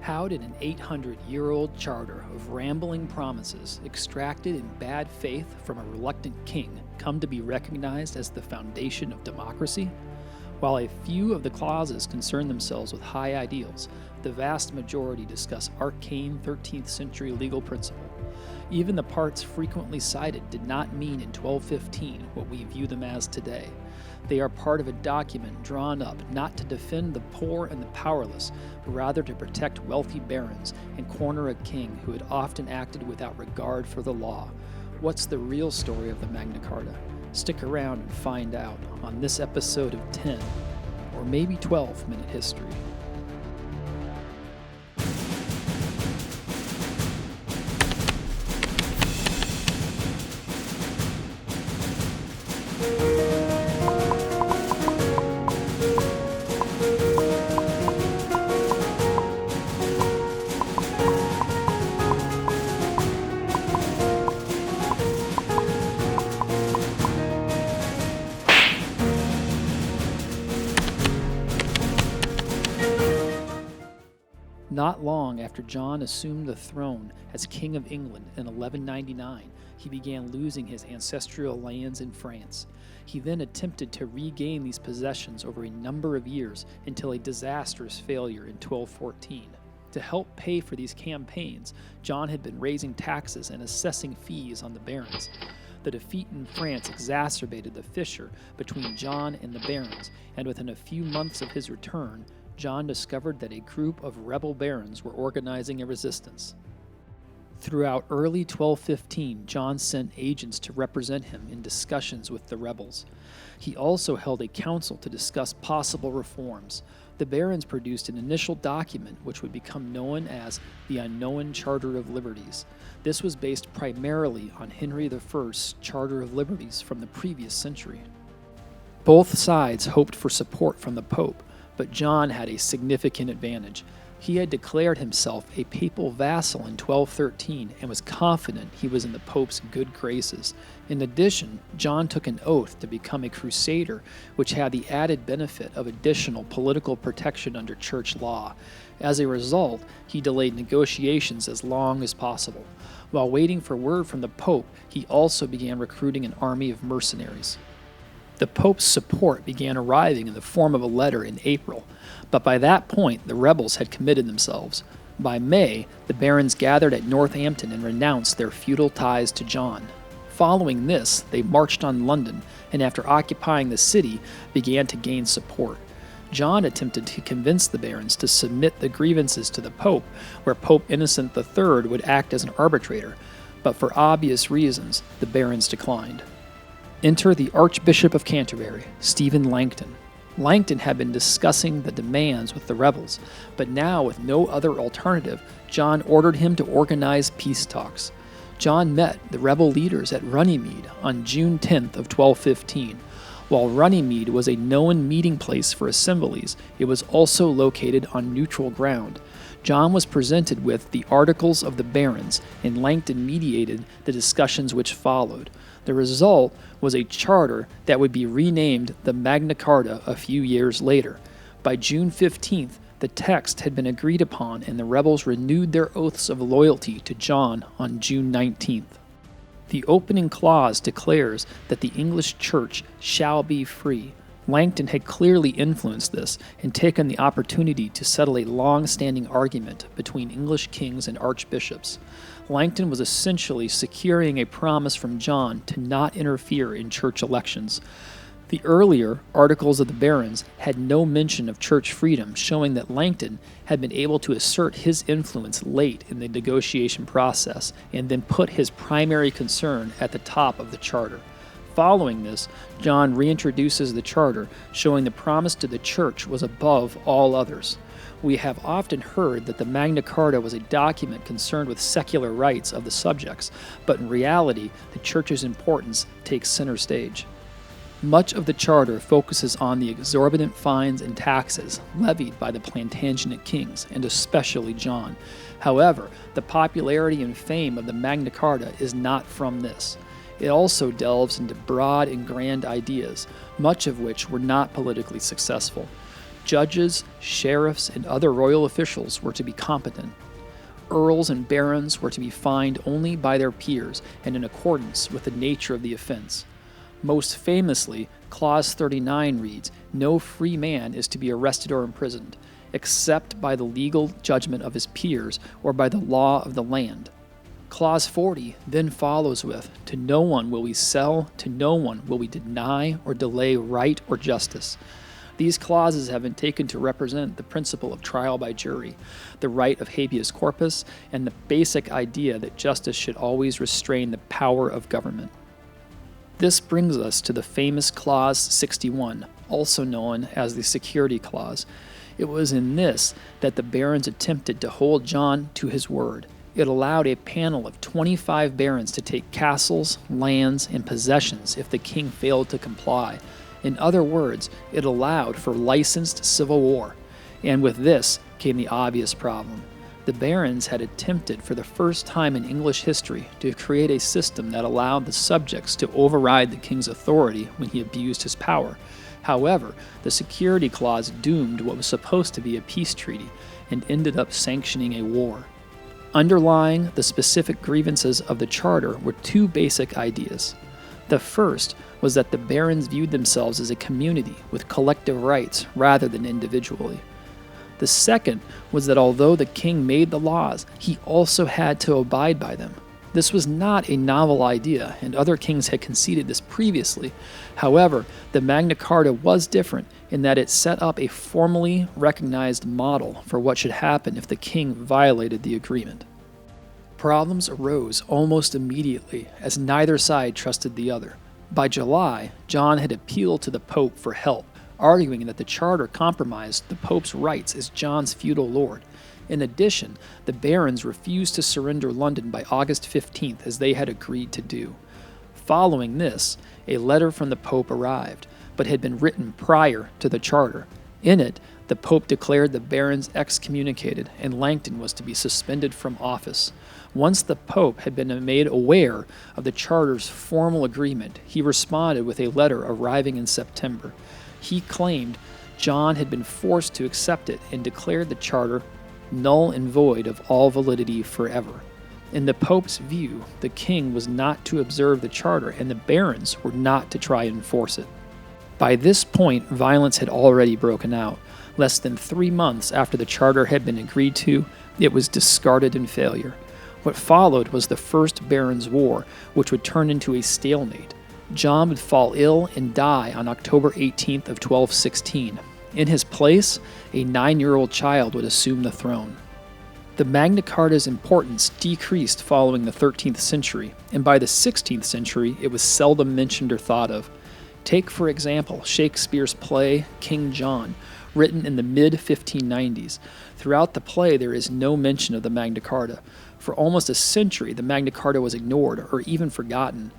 How did an 800-year-old charter of rambling promises extracted in bad faith from a reluctant king come to be recognized as the foundation of democracy? While a few of the clauses concern themselves with high ideals, the vast majority discuss arcane 13th century legal principle. Even the parts frequently cited did not mean in 1215 what we view them as today. They are part of a document drawn up not to defend the poor and the powerless, but rather to protect wealthy barons and corner a king who had often acted without regard for the law. What's the real story of the Magna Carta? Stick around and find out on this episode of 10, or maybe 12-minute history. Not long after John assumed the throne as King of England in 1199, he began losing his ancestral lands in France. He then attempted to regain these possessions over a number of years until a disastrous failure in 1214. To help pay for these campaigns, John had been raising taxes and assessing fees on the barons. The defeat in France exacerbated the fissure between John and the barons, and within a few months of his return, John discovered that a group of rebel barons were organizing a resistance. Throughout early 1215, John sent agents to represent him in discussions with the rebels. He also held a council to discuss possible reforms. The barons produced an initial document which would become known as the Unknown Charter of Liberties. This was based primarily on Henry I's Charter of Liberties from the previous century. Both sides hoped for support from the Pope, but John had a significant advantage. He had declared himself a papal vassal in 1213 and was confident he was in the Pope's good graces. In addition, John took an oath to become a crusader, which had the added benefit of additional political protection under church law. As a result, he delayed negotiations as long as possible. While waiting for word from the Pope, he also began recruiting an army of mercenaries. The Pope's support began arriving in the form of a letter in April, but by that point the rebels had committed themselves. By May, the barons gathered at Northampton and renounced their feudal ties to John. Following this, they marched on London, and after occupying the city, began to gain support. John attempted to convince the barons to submit the grievances to the Pope, where Pope Innocent III would act as an arbitrator, but for obvious reasons, the barons declined. Enter the Archbishop of Canterbury, Stephen Langton. Langton had been discussing the demands with the rebels, but now with no other alternative, John ordered him to organize peace talks. John met the rebel leaders at Runnymede on June 10th of 1215. While Runnymede was a known meeting place for assemblies, it was also located on neutral ground. John was presented with the Articles of the Barons, and Langton mediated the discussions which followed. The result was a charter that would be renamed the Magna Carta a few years later. By June 15th, the text had been agreed upon, and the rebels renewed their oaths of loyalty to John on June 19th. The opening clause declares that the English Church shall be free. Langton had clearly influenced this and taken the opportunity to settle a long-standing argument between English kings and archbishops. Langton was essentially securing a promise from John to not interfere in church elections. The earlier Articles of the Barons had no mention of church freedom, showing that Langton had been able to assert his influence late in the negotiation process and then put his primary concern at the top of the charter. Following this, John reintroduces the charter, showing the promise to the church was above all others. We have often heard that the Magna Carta was a document concerned with secular rights of the subjects, but in reality, the church's importance takes center stage. Much of the charter focuses on the exorbitant fines and taxes levied by the Plantagenet kings, and especially John. However, the popularity and fame of the Magna Carta is not from this. It also delves into broad and grand ideas, much of which were not politically successful. Judges, sheriffs, and other royal officials were to be competent. Earls and barons were to be fined only by their peers and in accordance with the nature of the offense. Most famously, Clause 39 reads, "No free man is to be arrested or imprisoned, except by the legal judgment of his peers or by the law of the land." Clause 40 then follows with, "To no one will we sell, to no one will we deny or delay right or justice." These clauses have been taken to represent the principle of trial by jury, the right of habeas corpus, and the basic idea that justice should always restrain the power of government. This brings us to the famous Clause 61, also known as the Security Clause. It was in this that the barons attempted to hold John to his word. It allowed a panel of 25 barons to take castles, lands, and possessions if the king failed to comply. In other words, it allowed for licensed civil war. And with this came the obvious problem. The barons had attempted for the first time in English history to create a system that allowed the subjects to override the king's authority when he abused his power. However, the Security Clause doomed what was supposed to be a peace treaty and ended up sanctioning a war. Underlying the specific grievances of the charter were two basic ideas. The first was that the barons viewed themselves as a community with collective rights rather than individually. The second was that although the king made the laws, he also had to abide by them. This was not a novel idea, and other kings had conceded this previously. However, the Magna Carta was different in that it set up a formally recognized model for what should happen if the king violated the agreement. Problems arose almost immediately, as neither side trusted the other. By July, John had appealed to the Pope for help, arguing that the charter compromised the Pope's rights as John's feudal lord. In addition, the barons refused to surrender London by August 15th as they had agreed to do. Following this, a letter from the Pope arrived, but had been written prior to the charter. In it, the Pope declared the barons excommunicated and Langton was to be suspended from office. Once the Pope had been made aware of the charter's formal agreement, he responded with a letter arriving in September. He claimed John had been forced to accept it and declared the charter null and void of all validity forever. In the Pope's view, the king was not to observe the charter and the barons were not to try and enforce it. By this point, violence had already broken out. Less than 3 months after the charter had been agreed to, it was discarded in failure. What followed was the First Barons' War, which would turn into a stalemate. John would fall ill and die on October 18th of 1216. In his place, a 9-year-old child would assume the throne. The Magna Carta's importance decreased following the 13th century, and by the 16th century it was seldom mentioned or thought of. Take, for example, Shakespeare's play King John, written in the mid-1590s. Throughout the play there is no mention of the Magna Carta. For almost a century the Magna Carta was ignored or even forgotten.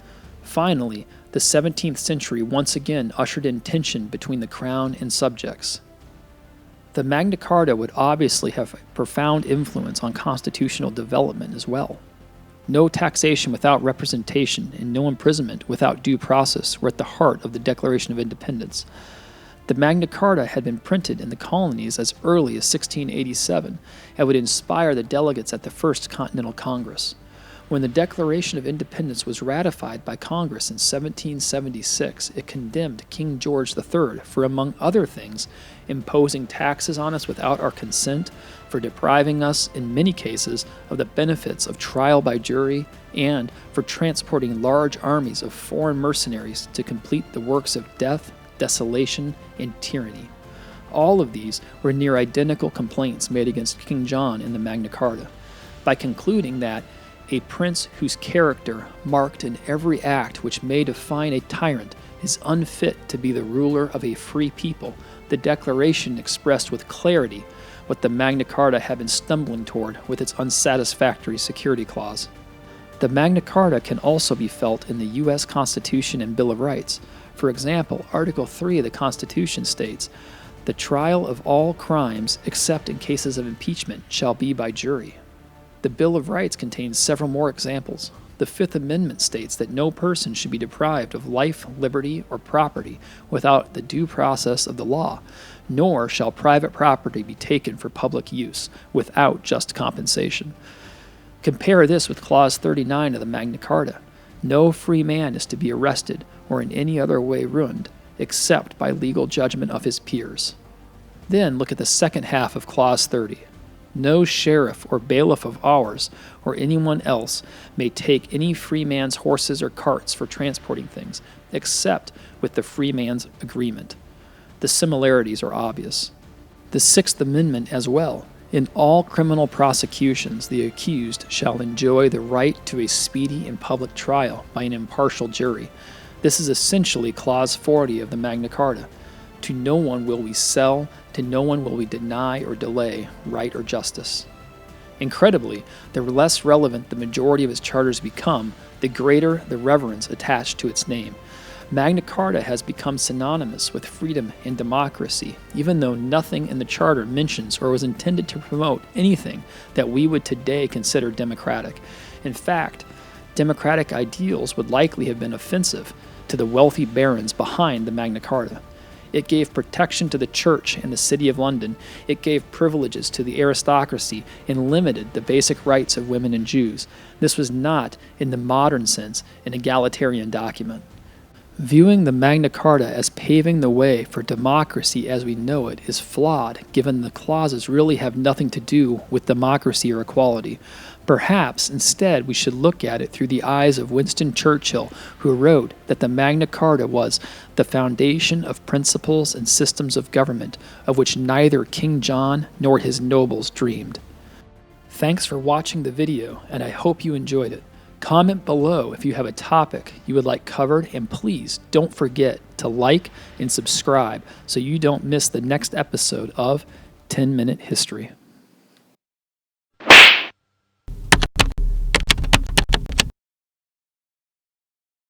Finally, the 17th century once again ushered in tension between the crown and subjects. The Magna Carta would obviously have a profound influence on constitutional development as well. No taxation without representation and no imprisonment without due process were at the heart of the Declaration of Independence. The Magna Carta had been printed in the colonies as early as 1687 and would inspire the delegates at the First Continental Congress. When the Declaration of Independence was ratified by Congress in 1776, it condemned King George III for, among other things, imposing taxes on us without our consent, for depriving us, in many cases, of the benefits of trial by jury, and for transporting large armies of foreign mercenaries to complete the works of death, desolation, and tyranny. All of these were near identical complaints made against King John in the Magna Carta. By concluding that a prince whose character, marked in every act which may define a tyrant, is unfit to be the ruler of a free people, the Declaration expressed with clarity what the Magna Carta had been stumbling toward with its unsatisfactory security clause. The Magna Carta can also be felt in the U.S. Constitution and Bill of Rights. For example, Article 3 of the Constitution states, "The trial of all crimes, except in cases of impeachment, shall be by jury." The Bill of Rights contains several more examples. The Fifth Amendment states that no person should be deprived of life, liberty, or property without the due process of the law, nor shall private property be taken for public use without just compensation. Compare this with Clause 39 of the Magna Carta. No free man is to be arrested or in any other way ruined, except by legal judgment of his peers. Then look at the second half of Clause 30. No sheriff or bailiff of ours or anyone else may take any free man's horses or carts for transporting things, except with the free man's agreement. The similarities are obvious. The Sixth Amendment as well. In all criminal prosecutions, the accused shall enjoy the right to a speedy and public trial by an impartial jury. This is essentially Clause 40 of the Magna Carta. To no one will we sell, to no one will we deny or delay right or justice. Incredibly, the less relevant the majority of its charters become, the greater the reverence attached to its name. Magna Carta has become synonymous with freedom and democracy, even though nothing in the charter mentions or was intended to promote anything that we would today consider democratic. In fact, democratic ideals would likely have been offensive to the wealthy barons behind the Magna Carta. It gave protection to the church and the city of London. It gave privileges to the aristocracy and limited the basic rights of women and Jews. This was not, in the modern sense, an egalitarian document. Viewing the Magna Carta as paving the way for democracy as we know it is flawed, given the clauses really have nothing to do with democracy or equality. Perhaps, instead, we should look at it through the eyes of Winston Churchill, who wrote that the Magna Carta was the foundation of principles and systems of government of which neither King John nor his nobles dreamed. Thanks for watching the video, and I hope you enjoyed it. Comment below if you have a topic you would like covered, and please don't forget to like and subscribe so you don't miss the next episode of 10 Minute History.